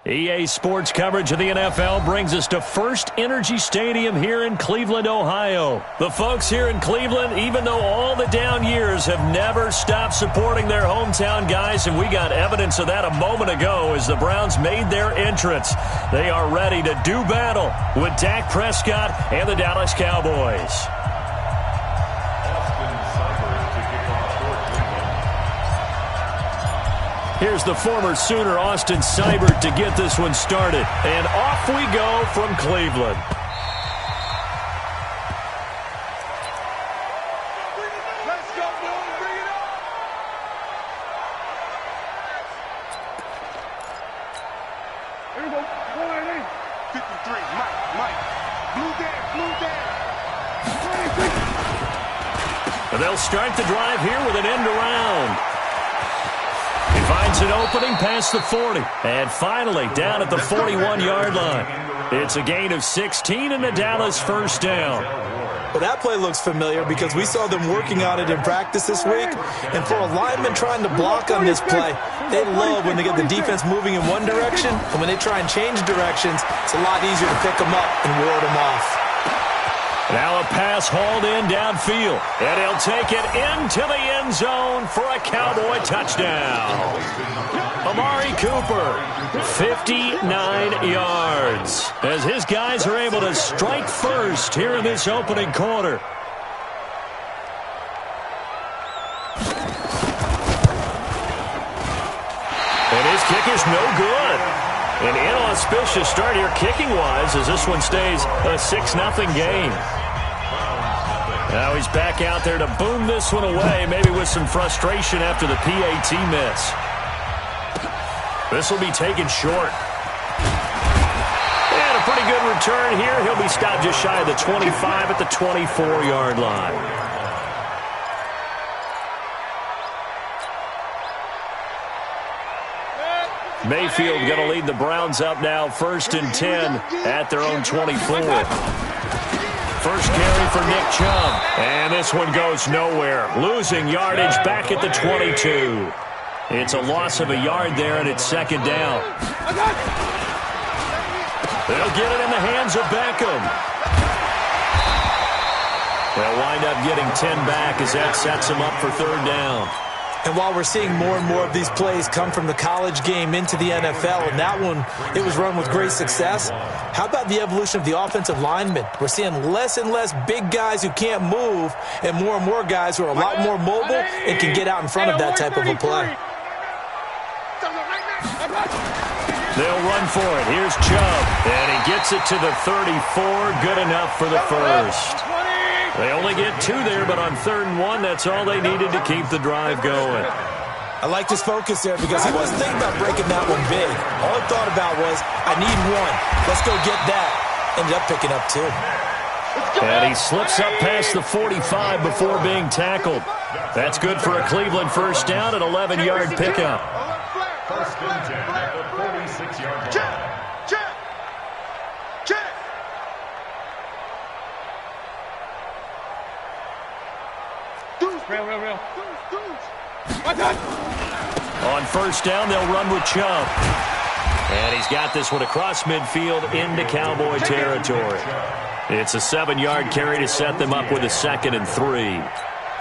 EA Sports coverage of the NFL brings us to First Energy Stadium here in Cleveland, Ohio. The folks here in Cleveland, even though all the down years, have never stopped supporting their hometown guys, and we got evidence of that a moment ago as the Browns made their entrance. They are ready to do battle with Dak Prescott and the Dallas Cowboys. Here's the former Sooner, Austin Seibert, to get this one started. And off we go from Cleveland. Let's go, boys. Bring it on. Here we go. 53. Mike. Blue down. And they'll start the drive here with an end around. He finds an opening past the 40. And finally, down at the 41-yard line. It's a gain of 16 and the Dallas first down. Well, that play looks familiar because we saw them working on it in practice this week. And for a lineman trying to block on this play, they love when they get the defense moving in one direction. And when they try and change directions, it's a lot easier to pick them up and ward them off. Now a pass hauled in downfield, and he'll take it into the end zone for a Cowboy touchdown. Amari Cooper, 59 yards, as his guys are able to strike first here in this opening quarter. And his kick is no good. An inauspicious start here kicking-wise as this one stays a 6-0 game. Now he's back out there to boom this one away, maybe with some frustration after the PAT miss. This will be taken short. And a pretty good return here. He'll be stopped just shy of the 25 at the 24-yard line. Mayfield going to lead the Browns up now, 1st and 10 at their own 24. First carry for Nick Chubb. And this one goes nowhere. Losing yardage back at the 22. It's a loss of a yard there, and it's second down. They'll get it in the hands of Beckham. They'll wind up getting 10 back as that sets them up for third down. And while we're seeing more and more of these plays come from the college game into the NFL, and that one, it was run with great success, how about the evolution of the offensive linemen? We're seeing less and less big guys who can't move and more guys who are a lot more mobile and can get out in front of that type of a play. They'll run for it. Here's Chubb, and he gets it to the 34. Good enough for the first. They only get 2 there, but on 3rd and 1, that's all they needed to keep the drive going. I liked his focus there because he wasn't thinking about breaking that one big. All he thought about was, I need 1. Let's go get that. Ended up picking up 2. And he slips up past the 45 before being tackled. That's good for a Cleveland first down, an 11-yard pickup. First and 10 at the 46-yard line. Check. Real. On first down, they'll run with Chubb. And he's got this one across midfield into Cowboy territory. It's a 7-yard carry to set them up with a 2nd and 3.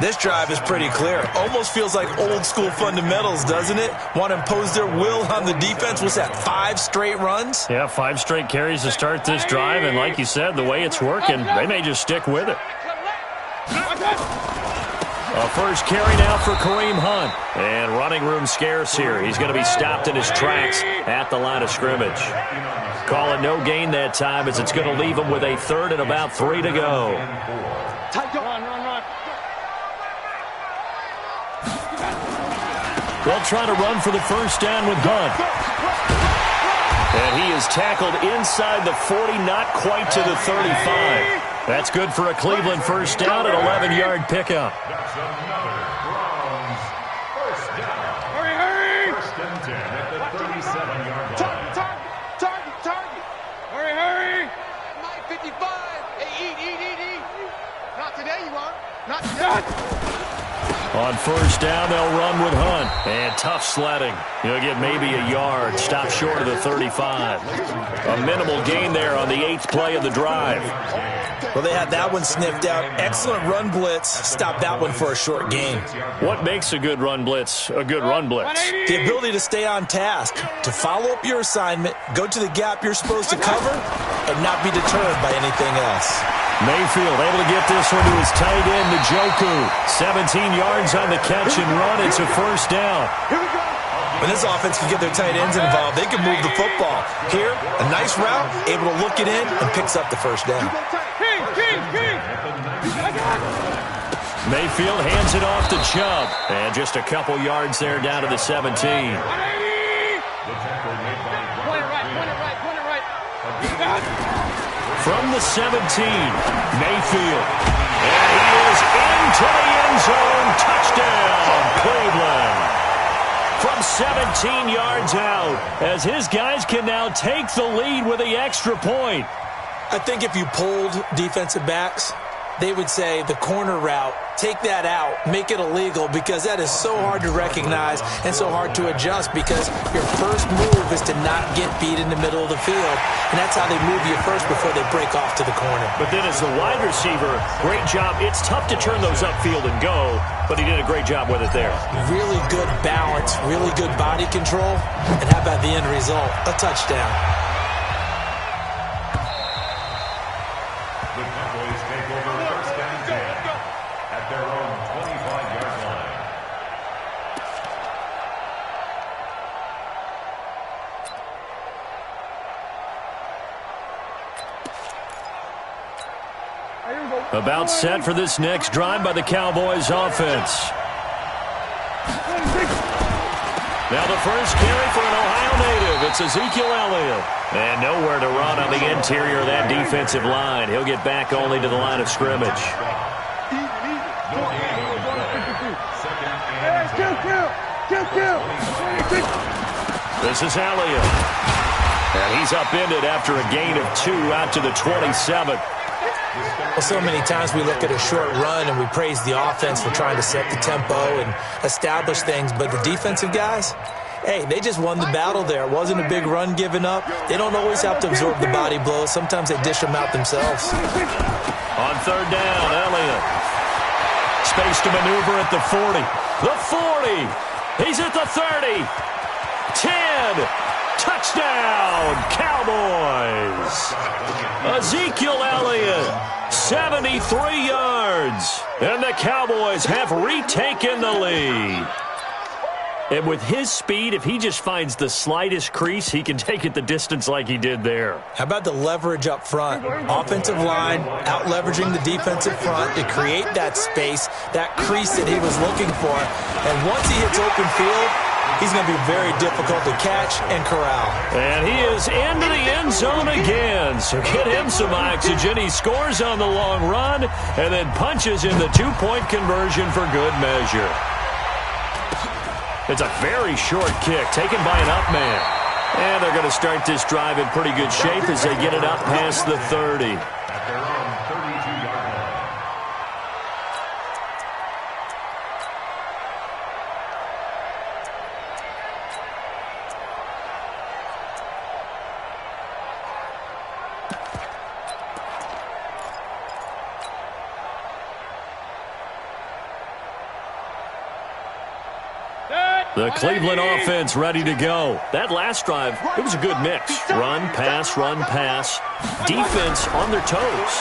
This drive is pretty clear. Almost feels like old-school fundamentals, doesn't it? Want to impose their will on the defense. What's that, 5 straight runs? Yeah, 5 straight carries to start this drive. And like you said, the way it's working, they may just stick with it. A first carry now for Kareem Hunt. And running room scarce here. He's going to be stopped in his tracks at the line of scrimmage. Call it no gain that time as it's going to leave him with a 3rd and about 3 to go. Run. They'll try to run for the first down with Hunt. And he is tackled inside the 40, not quite to the 35. That's good for a Cleveland first down, an 11-yard pickup. That's another Browns first down. Hurry! First and 10 at the 37-yard line. Target! Hurry! Mike 55. Hey, eat. Not today, you won't. Not today. On first down, they'll run with Hunt. And tough sledding. He'll get maybe a yard. Stop short of the 35. A minimal gain there on the 8th play of the drive. Well, they had that one sniffed out. Excellent run blitz. Stop that one for a short gain. What makes a good run blitz a good run blitz? The ability to stay on task, to follow up your assignment, go to the gap you're supposed to cover, and not be deterred by anything else. Mayfield able to get this one to his tight end, Njoku. 17 yards on the catch and run. It's a first down. When this offense can get their tight ends involved, they can move the football. Here, a nice route, able to look it in, and picks up the first down. Mayfield hands it off to Chubb. And just a couple yards there down to the 17. From the 17, Mayfield. And he is into the end zone. Touchdown, Cleveland. From 17 yards out, as his guys can now take the lead with the extra point. I think if you polled defensive backs, they would say the corner route, take that out, make it illegal, because that is so hard to recognize and so hard to adjust, because your first move is to not get beat in the middle of the field, and that's how they move you first before they break off to the corner. But then as the wide receiver, great job. It's tough to turn those upfield and go, but he did a great job with it there. Really good balance, really good body control, and how about the end result? A touchdown. About set for this next drive by the Cowboys offense. Now the first carry for an Ohio native. It's Ezekiel Elliott. And nowhere to run on the interior of that defensive line. He'll get back only to the line of scrimmage. This is Elliott. And he's upended after a gain of 2 out to the 27. Well, so many times we look at a short run and we praise the offense for trying to set the tempo and establish things, but the defensive guys, hey, they just won the battle there. It wasn't a big run given up. They don't always have to absorb the body blows. Sometimes they dish them out themselves. On third down, Elliott. Space to maneuver at the 40. The 40. He's at the 30. 10. Touchdown, Cowboys. Ezekiel Elliott, 73 yards. And the Cowboys have retaken the lead. And with his speed, if he just finds the slightest crease, he can take it the distance like he did there. How about the leverage up front? Offensive line out-leveraging the defensive front to create that space, that crease that he was looking for. And once he hits open field, he's going to be very difficult to catch and corral. And he is into the end zone again. So get him some oxygen. He scores on the long run and then punches in the two-point conversion for good measure. It's a very short kick taken by an up man. And they're going to start this drive in pretty good shape as they get it up past the 30. At their own 32-yard line. The Cleveland offense ready to go. That last drive, it was a good mix. Run, pass, defense on their toes.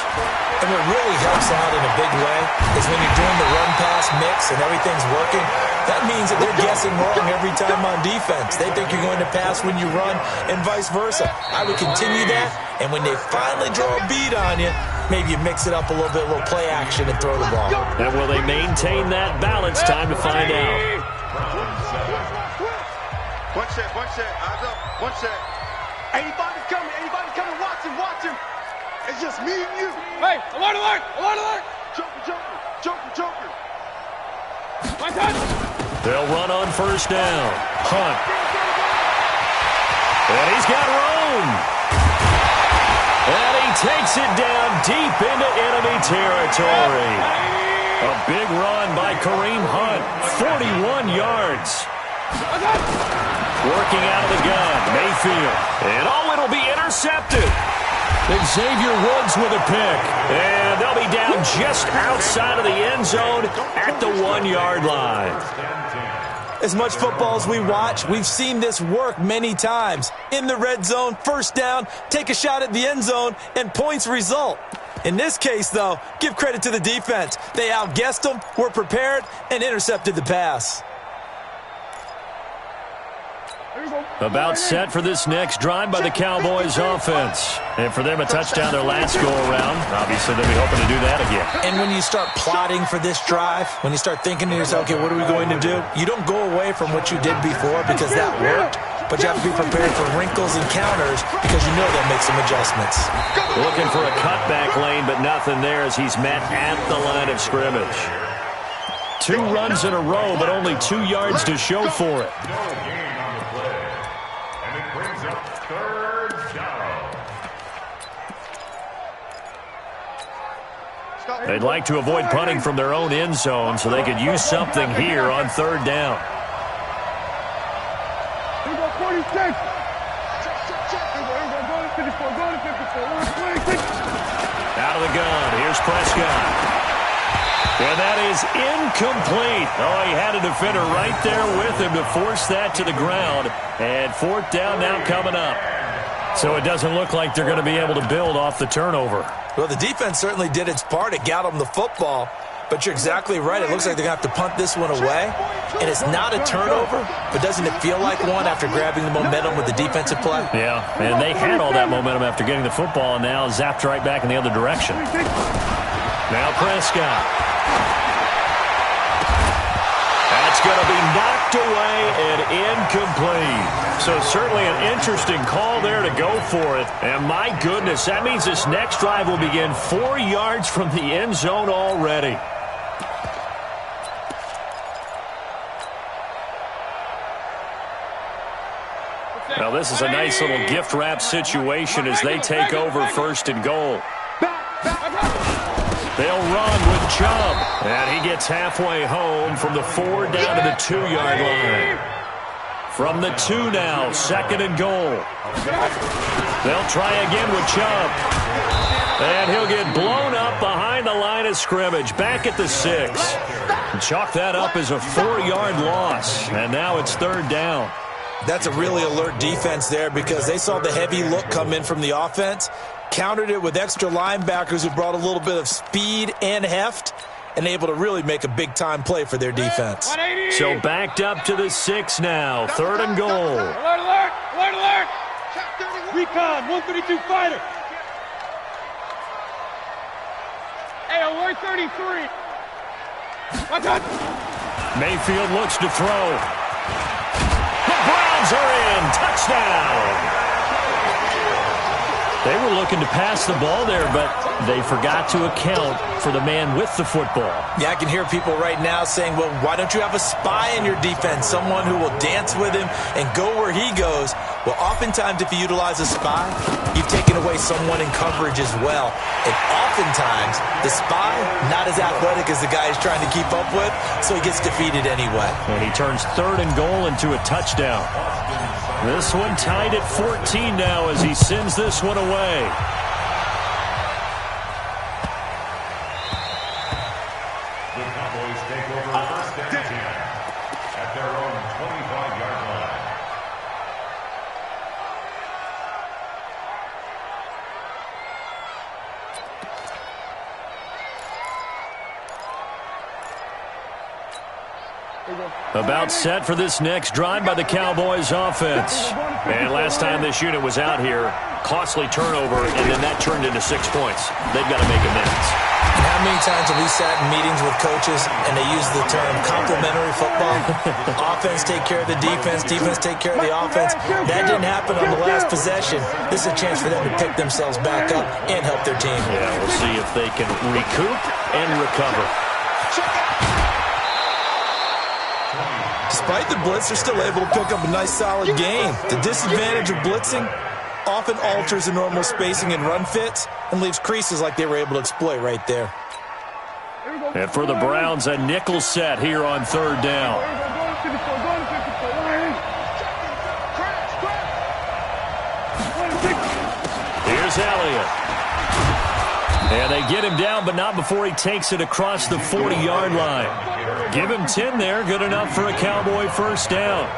And what really helps out in a big way is when you're doing the run-pass mix and everything's working, that means that they're guessing wrong every time on defense. They think you're going to pass when you run and vice versa. I would continue that, and when they finally draw a beat on you, maybe you mix it up a little bit, a little play action, and throw the ball. And will they maintain that balance? Time to find out. One set, eyes up, one set. Anybody coming, watch him. It's just me and you. Hey, alert! Joker. My touch! They'll run on first down. Hunt. And he's got room. And he takes it down deep into enemy territory. A big run by Kareem Hunt, 41 yards. Working out of the gun, Mayfield. And it'll be intercepted. Xavier Woods with a pick. And they'll be down just outside of the end zone at the 1-yard line. As much football as we watch, we've seen this work many times. In the red zone, first down, take a shot at the end zone, and points result. In this case, though, give credit to the defense. They outguessed them, were prepared, and intercepted the pass. About set for this next drive by the Cowboys offense. And for them, a touchdown their last go-around. Obviously, they'll be hoping to do that again. And when you start plotting for this drive, when you start thinking to yourself, okay, what are we going to do? You don't go away from what you did before because that worked, but you have to be prepared for wrinkles and counters because you know they'll make some adjustments. Looking for a cutback lane, but nothing there as he's met at the line of scrimmage. 2 runs in a row, but only 2 yards to show for it. They'd like to avoid punting from their own end zone so they could use something here on 3rd down. Out of the gun. Here's Prescott. And that is incomplete. Oh, he had a defender right there with him to force that to the ground. And 4th down now coming up. So it doesn't look like they're going to be able to build off the turnover. Well, the defense certainly did its part. It got them the football. But you're exactly right. It looks like they're going to have to punt this one away. And it's not a turnover, but doesn't it feel like one after grabbing the momentum with the defensive play? Yeah, and they had all that momentum after getting the football and now zapped right back in the other direction. Now Prescott. That's going to be knocked away and incomplete. So certainly an interesting call there to go for it. And my goodness, that means this next drive will begin 4 yards from the end zone already. Now this is a nice little gift wrap situation as they take over 1st and goal. They'll run with Chubb. And he gets halfway home from the 4 down to the 2-yard line. From the 2 now, 2nd and goal. They'll try again with Chubb. And he'll get blown up behind the line of scrimmage, back at the 6. And chalk that up as a 4-yard loss. And now it's 3rd down. That's a really alert defense there because they saw the heavy look come in from the offense, countered it with extra linebackers who brought a little bit of speed and heft, and able to really make a big-time play for their defense. So backed up to the 6 now, 3rd and goal. Alert, alert, alert, alert. Recon, 132 fighter. Hey, alert 33. Watch out. Mayfield looks to throw. The Browns are in. Touchdown. They were looking to pass the ball there, but they forgot to account for the man with the football. Yeah, I can hear people right now saying, well, why don't you have a spy in your defense, someone who will dance with him and go where he goes? Well, oftentimes if you utilize a spy, you've taken away someone in coverage as well. And oftentimes, the spy, not as athletic as the guy he's trying to keep up with, so he gets defeated anyway. And he turns 3rd and goal into a touchdown. This one tied at 14 now as he sends this one away. The Cowboys take over 1st and 10 at their own 25-yard line. About set for this next drive by the Cowboys offense. And last time this unit was out here, costly turnover, and then that turned into 6 points. They've got to make amends. And how many times have we sat in meetings with coaches and they use the term complementary football? Offense take care of the defense, defense take care of the offense. That didn't happen on the last possession. This is a chance for them to pick themselves back up and help their team. Yeah, we'll see if they can recoup and recover. Despite the blitz, they're still able to pick up a nice, solid game. The disadvantage of blitzing often alters the normal spacing and run fits and leaves creases like they were able to exploit right there. Here we go, And for the Browns, a nickel set here on third down. Here's Elliott. And they get him down, but not before he takes it across the 40-yard line. Give him 10 there, good enough for a Cowboy first down.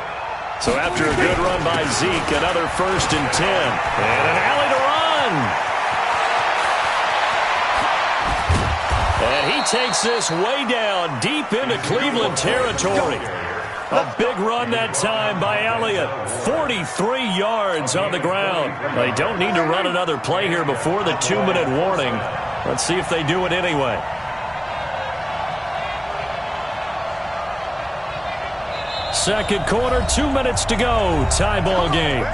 So after a good run by Zeke, another 1st and 10. And an alley to run. And he takes this way down, deep into Cleveland territory. A big run that time by Elliott. 43 yards on the ground. They don't need to run another play here before the 2-minute warning. Let's see if they do it anyway. Second quarter, 2 minutes to go. Tie ball game.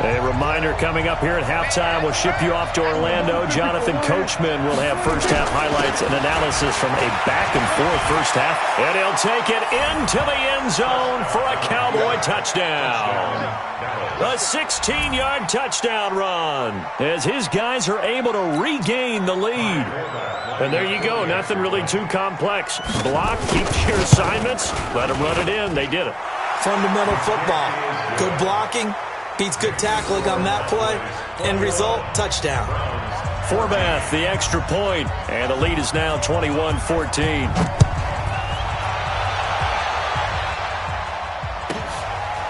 A reminder coming up here at halftime. We'll ship you off to Orlando. Jonathan Coachman will have first-half highlights and analysis from a back-and-forth first half. And he'll take it into the end zone for a Cowboy touchdown. A 16-yard touchdown run as his guys are able to regain the lead. And there you go. Nothing really too complex. Block, keep your assignments, let them run it in. They did it. Fundamental football. Good blocking. Beats good tackling on that play. End result, touchdown. Forbath, the extra point, and the lead is now 21-14.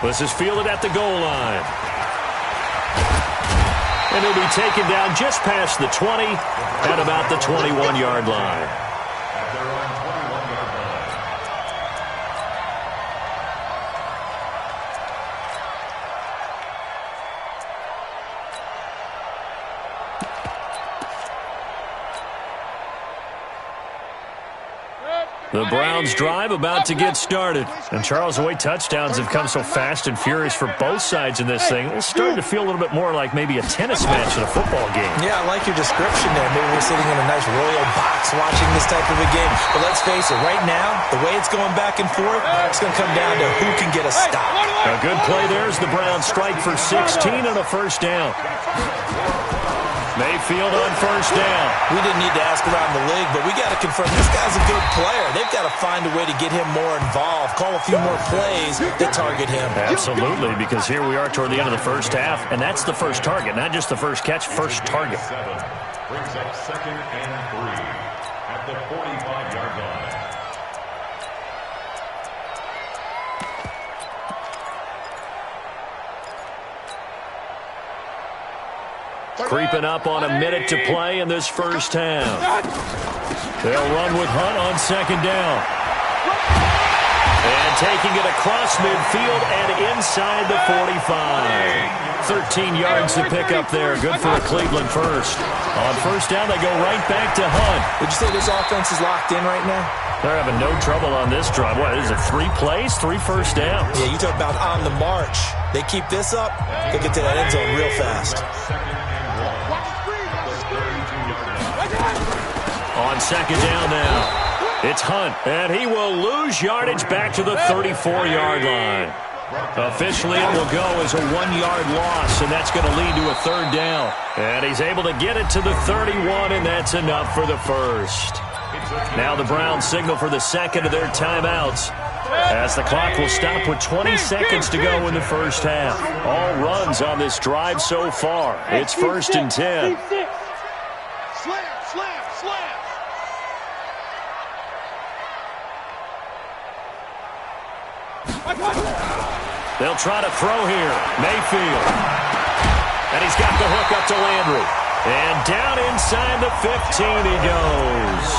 This is fielded at the goal line. And he'll be taken down just past the 20 at about the 21-yard line. The Browns drive about to get started. And Charles, the way touchdowns have come so fast and furious for both sides in this thing, it's starting to feel a little bit more like maybe a tennis match in a football game. Yeah, I like your description there. Maybe we're sitting in a nice royal box watching this type of a game. But let's face it, right now, the way it's going back and forth, it's going to come down to who can get a stop. A good play there as the Browns strike for 16 on a first down. Mayfield on first down. We didn't need to ask around the league, but we got to confirm this guy's a good player. They've got to find a way to get him more involved, call a few more plays that target him. Absolutely, because here we are toward the end of the first half, and that's the first target, not just the first catch, first target. Brings up 2nd and 3 at the 45-yard line. Creeping up on a minute to play in this first half. They'll run with Hunt on second down. And taking it across midfield and inside the 45. 13 yards to pick up there. Good for a Cleveland first. On first down, they go right back to Hunt. Would you say this offense is locked in right now? They're having no trouble on this drive. What, is it 3 plays, 3 first downs? Yeah, you talk about on the march. They keep this up, they'll get to that end zone real fast. On second down now, it's Hunt, and he will lose yardage back to the 34-yard line. Officially, it will go as a 1-yard loss, and that's going to lead to a third down. And he's able to get it to the 31, and that's enough for the first. Now the Browns signal for the second of their timeouts, as the clock will stop with 20 seconds to go in the first half. All runs on this drive so far. It's 1st and 10. They'll try to throw here. Mayfield. And he's got the hook up to Landry. And down inside the 15 he goes.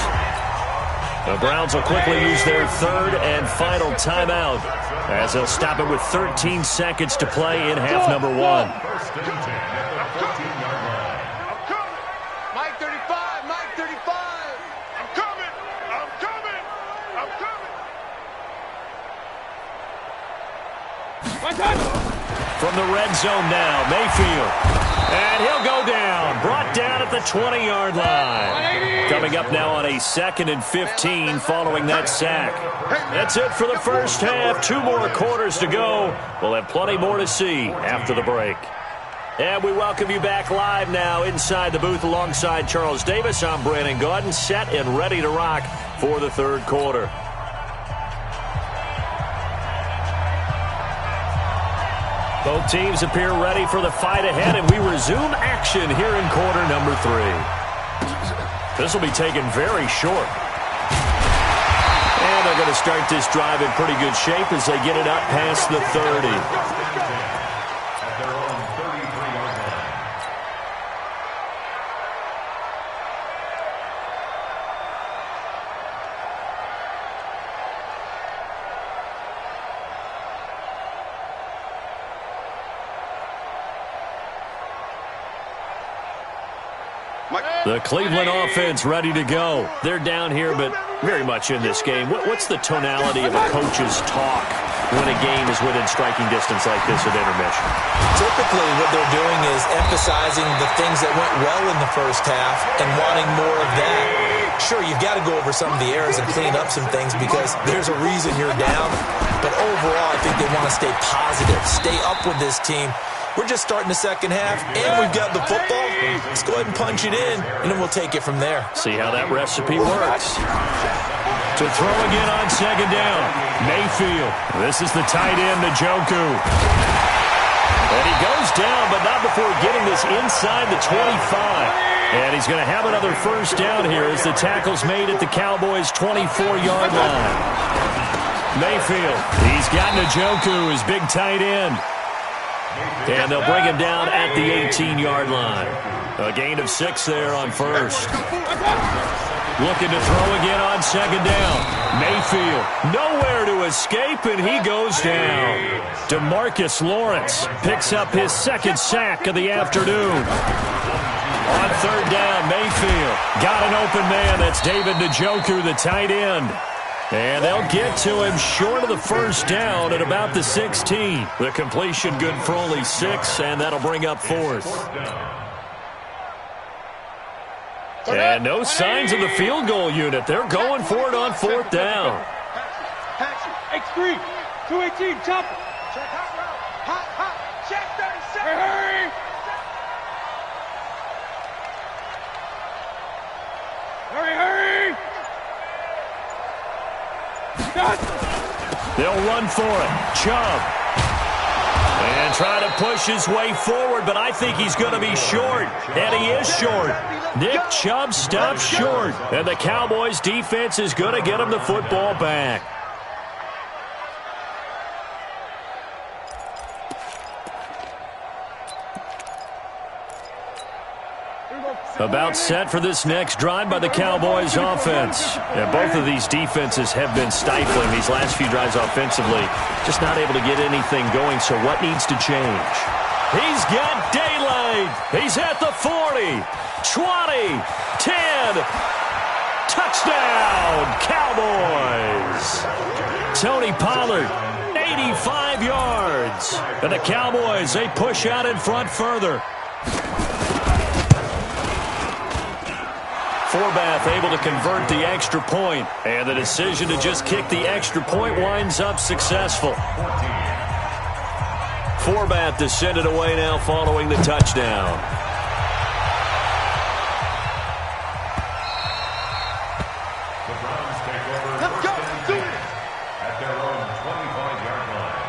The Browns will quickly use their third and final timeout, as they'll stop it with 13 seconds to play in half number 1. 1st and 10 at the 14-yard line. I'm coming. Mike 35, Mike 35. I'm coming. I'm coming. I'm coming. From the red zone now, Mayfield. And he'll go down. Brought down at the 20-yard line. Coming up now on a 2nd and 15 following that sack. That's it for the first half. 2 more quarters to go. We'll have plenty more to see after the break. And we welcome you back live now inside the booth alongside Charles Davis. I'm Brandon Gaudin, set and ready to rock for the third quarter. Both teams appear ready for the fight ahead, and we resume action here in quarter number 3. This will be taken very short. And they're going to start this drive in pretty good shape as they get it up past the 30. The Cleveland offense ready to go. They're down here, but very much in this game. What's the tonality of a coach's talk when a game is within striking distance like this at intermission? Typically, what they're doing is emphasizing the things that went well in the first half and wanting more of that. Sure, you've got to go over some of the errors and clean up some things because there's a reason you're down. But overall, I think they want to stay positive, stay up with this team. We're just starting the second half, and we've got the football. Let's go ahead and punch it in, and then we'll take it from there. See how that recipe works. To throw again on second down. Mayfield. This is the tight end, Njoku. And he goes down, but not before getting this inside the 25. And he's going to have another first down here as the tackle's made at the Cowboys' 24-yard line. Mayfield. He's got Njoku, his big tight end. And they'll bring him down at the 18-yard line. A gain of 6 there on first. Looking to throw again on second down. Mayfield, nowhere to escape, and he goes down. DeMarcus Lawrence picks up his second sack of the afternoon. On third down, Mayfield got an open man. That's David Njoku, the tight end. And they'll get to him short of the first down at about the 16. The completion good for only 6, and that'll bring up fourth. And no signs of the field goal unit. They're going for it on fourth down. X3, 218, chopper. Check hot route. Hot. Check 37. Hurry. Hurry. They'll run for it. Chubb. And try to push his way forward, but I think he's going to be short. And he is short. Nick Chubb stops short. And the Cowboys defense is going to get him the football back. About set for this next drive by the Cowboys offense. And both of these defenses have been stifling these last few drives offensively. Just not able to get anything going, so what needs to change? He's got daylight. He's at the 40, 20, 10. Touchdown, Cowboys. Tony Pollard, 85 yards. And the Cowboys, they push out in front further. Forbath able to convert the extra point, and the decision to just kick the extra point winds up successful. Forbath to send it away now following the touchdown. The Browns take over. Let's go. Do it. At their own 25-yard line.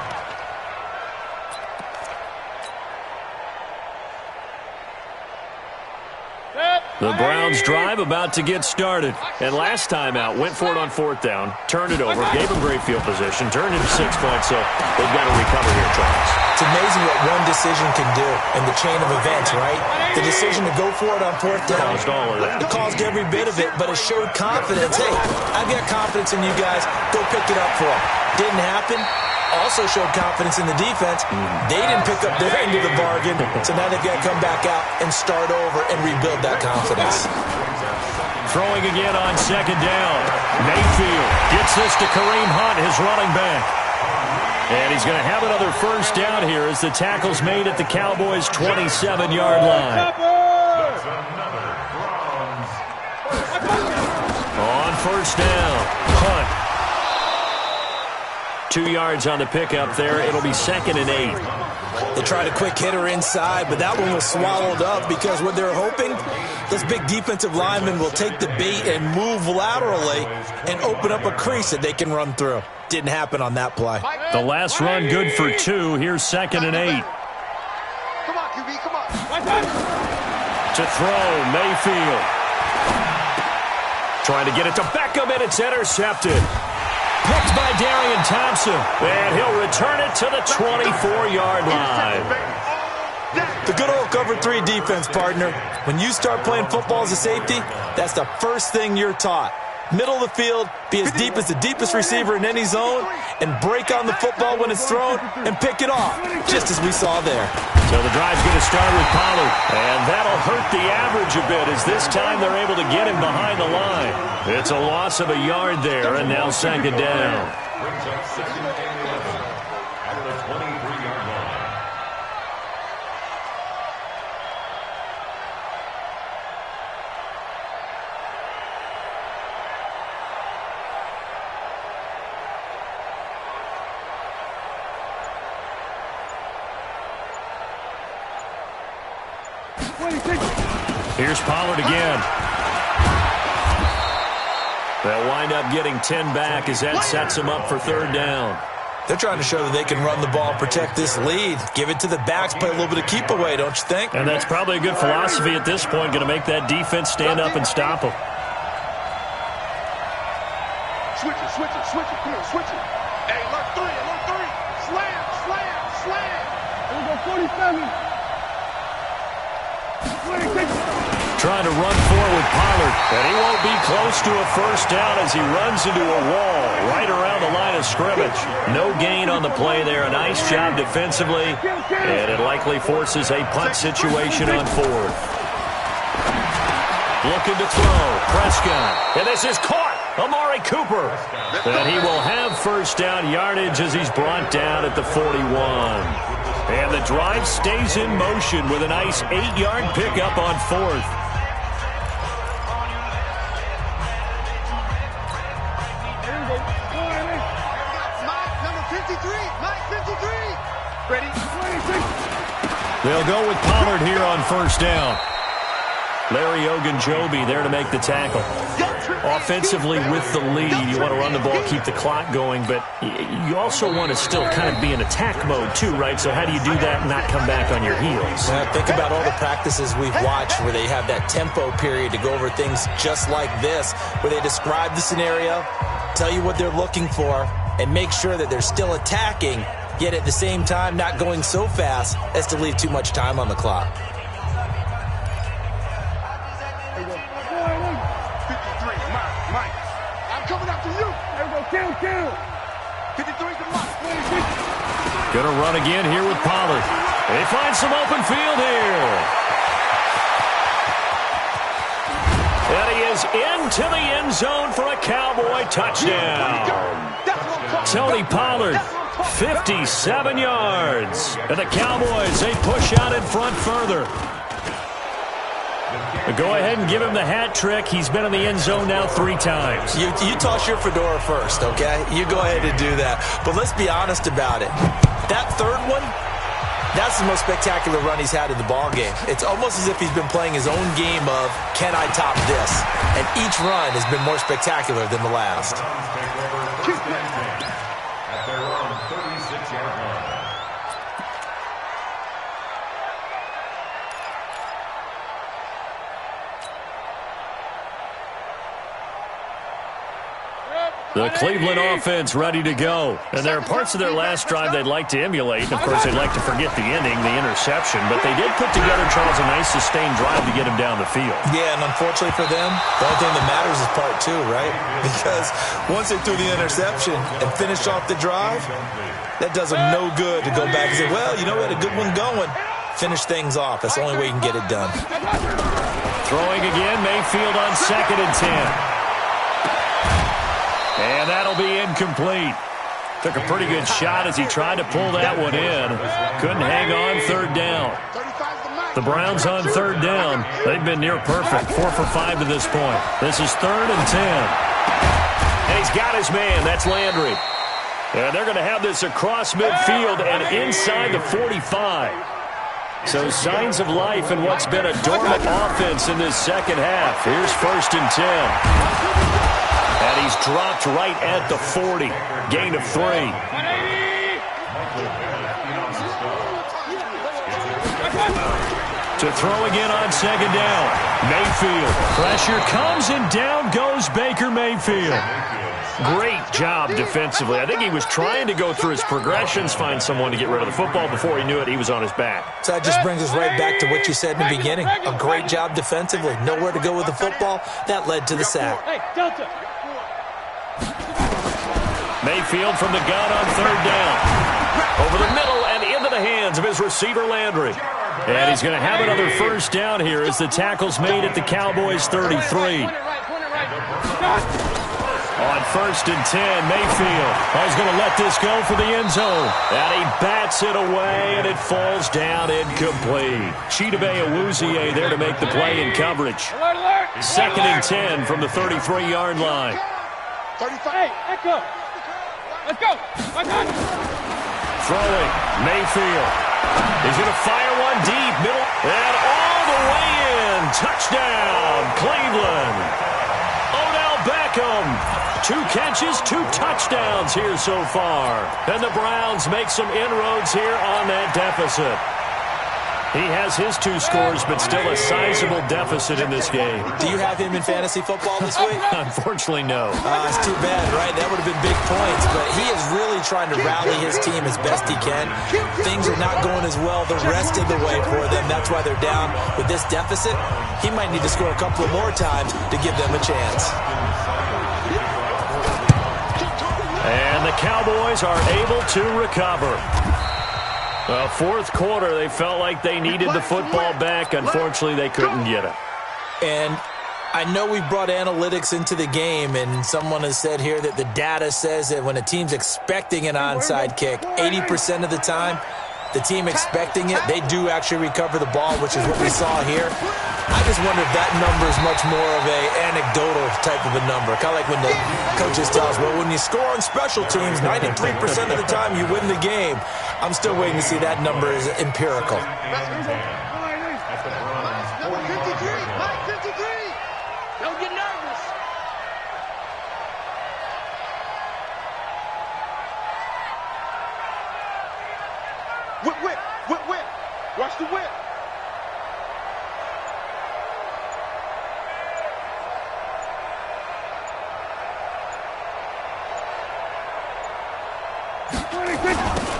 The Browns drive about to get started. And last time out, went for it on fourth down, turned it over, gave him great field position, turned into 6 points, so they've got to recover here, Charles. It's amazing what one decision can do in the chain of events, right? The decision to go for it on fourth down. Caused all of that. It caused every bit of it, but it showed confidence. Hey, I've got confidence in you guys. Go pick it up for them. Didn't happen. Also showed confidence in the defense. They didn't pick up their end of the bargain, so now they've got to come back out and start over and rebuild that confidence. Throwing again on second down. Mayfield gets this to Kareem Hunt, his running back. And he's going to have another first down here as the tackle's made at the Cowboys' 27-yard line. On first down, Hunt. 2 yards on the pickup there. It'll be 2nd and 8. They tried a quick hitter inside, but that one was swallowed up because what they're hoping, those big defensive linemen will take the bait and move laterally and open up a crease that they can run through. Didn't happen on that play. The last run good for 2. Here's 2nd and 8. Come on, QB, come on. To throw, Mayfield. Trying to get it to Beckham, and it's intercepted. Picked by Darian Thompson, and he'll return it to the 24-yard line. The good old cover 3 defense, partner. When you start playing football as a safety, that's the first thing you're taught. Middle of the field, be as deep as the deepest receiver in any zone, and break on the football when it's thrown and pick it off, just as we saw there. So the drive's going to start with Pollard, and that'll hurt the average a bit as this time they're able to get him behind the line. It's a loss of a yard there, and now 2nd down. Brings up 2nd and 11 at the 23-yard line. Here's Pollard again. They'll wind up getting 10 back as that sets them up for 3rd down. They're trying to show that they can run the ball and protect this lead. Give it to the backs, play a little bit of keep away, don't you think? And that's probably a good philosophy at this point, going to make that defense stand up and stop them. Switch it, switch it, switch it. Come on, switch it. Hey, alert 3, alert 3. Slam, slam, slam. Here we go, 47. Trying to run forward, Pollard, and he won't be close to a 1st down as he runs into a wall right around the line of scrimmage. No gain on the play there. A nice job defensively, and it likely forces a punt situation on 4th. Looking to throw, Prescott, and this is caught. Amari Cooper, and he will have 1st down yardage as he's brought down at the 41. And the drive stays in motion with a nice 8-yard pickup on 4th. They'll go with Pollard here on 1st down. Larry Ogunjobi there to make the tackle. Offensively with the lead, you want to run the ball, keep the clock going, but you also want to still kind of be in attack mode too, right? So how do you do that and not come back on your heels? Think about all the practices we've watched where they have that tempo period to go over things just like this, where they describe the scenario, tell you what they're looking for, and make sure that they're still attacking, yet at the same time not going so fast as to leave too much time on the clock. 53, Mike. I'm coming after you. There we go, kill. 53's the Mike. Gonna run again here with Pollard. They find some open field here. And he is into the end zone for a Cowboy touchdown. Tony Pollard, 57 yards. And the Cowboys, they push out in front further. But go ahead and give him the hat trick. He's been in the end zone now 3 times. You toss your fedora first, okay? You go ahead and do that. But let's be honest about it. That 3rd one, that's the most spectacular run he's had in the ballgame. It's almost as if he's been playing his own game of, can I top this? And each run has been more spectacular than the last. At their own 36-yard line. The Cleveland offense ready to go. And there are parts of their last drive they'd like to emulate. And, of course, they'd like to forget the ending, the interception. But they did put together, Charles, a nice sustained drive to get him down the field. Yeah, and unfortunately for them, the only thing that matters is part 2, right? Because once they threw the interception and finished off the drive, that does them no good to go back and say, well, you know, we had a good one going. Finish things off. That's the only way you can get it done. Throwing again, Mayfield on 2nd and 10. And that'll be incomplete. Took a pretty good shot as he tried to pull that one in. Couldn't hang on 3rd down. The Browns on 3rd down. They've been near perfect. 4 for 5 to this point. This is 3rd and 10. And he's got his man. That's Landry. And they're going to have this across midfield and inside the 45. So signs of life in what's been a dormant offense in this second half. Here's 1st and 10. And he's dropped right at the 40. Gain of 3. To throw again on 2nd down. Mayfield. Pressure comes and down goes Baker Mayfield. Great job defensively. I think he was trying to go through his progressions, find someone to get rid of the football. Before he knew it, he was on his back. So that just brings us right back to what you said in the beginning. A great job defensively. Nowhere to go with the football. That led to the sack. Hey, Delta. Mayfield from the gun on 3rd down. Over the middle and into the hands of his receiver, Landry. And he's going to have another 1st down here as the tackle's made at the Cowboys' 33. On 1st and 10, Mayfield is going to let this go for the end zone. And he bats it away, and it falls down incomplete. Chidobe Awuzie there to make the play in coverage. 2nd and 10 from the 33-yard line. 35. Hey, Echo. Let's go. Throwing, Mayfield. He's going to fire one deep, middle, and all the way in. Touchdown, Cleveland. Odell Beckham. 2 catches, 2 touchdowns here so far. And the Browns make some inroads here on that deficit. He has his 2 scores, but still a sizable deficit in this game. Do you have him in fantasy football this week? Unfortunately, no. It's too bad, right? That would have been big points, but he is really trying to rally his team as best he can. Things are not going as well the rest of the way for them. That's why they're down with this deficit. He might need to score a couple of more times to give them a chance. And the Cowboys are able to recover. 4th quarter, they felt like they needed the football back. Unfortunately, they couldn't get it. And I know we brought analytics into the game, and someone has said here that the data says that when a team's expecting an onside kick, 80% of the time, the team expecting it, they do actually recover the ball, which is what we saw here. I just wonder if that number is much more of a anecdotal type of a number. Kind of like when the coaches tell us, well, when you score on special teams, 93% of the time you win the game. I'm still waiting to see that number is empirical. Don't get nervous. Whip. Watch the whip.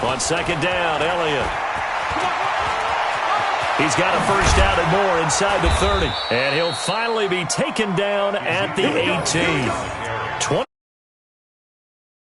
On 2nd down, Elliott. He's got a 1st down and more inside the 30. And he'll finally be taken down at the 18.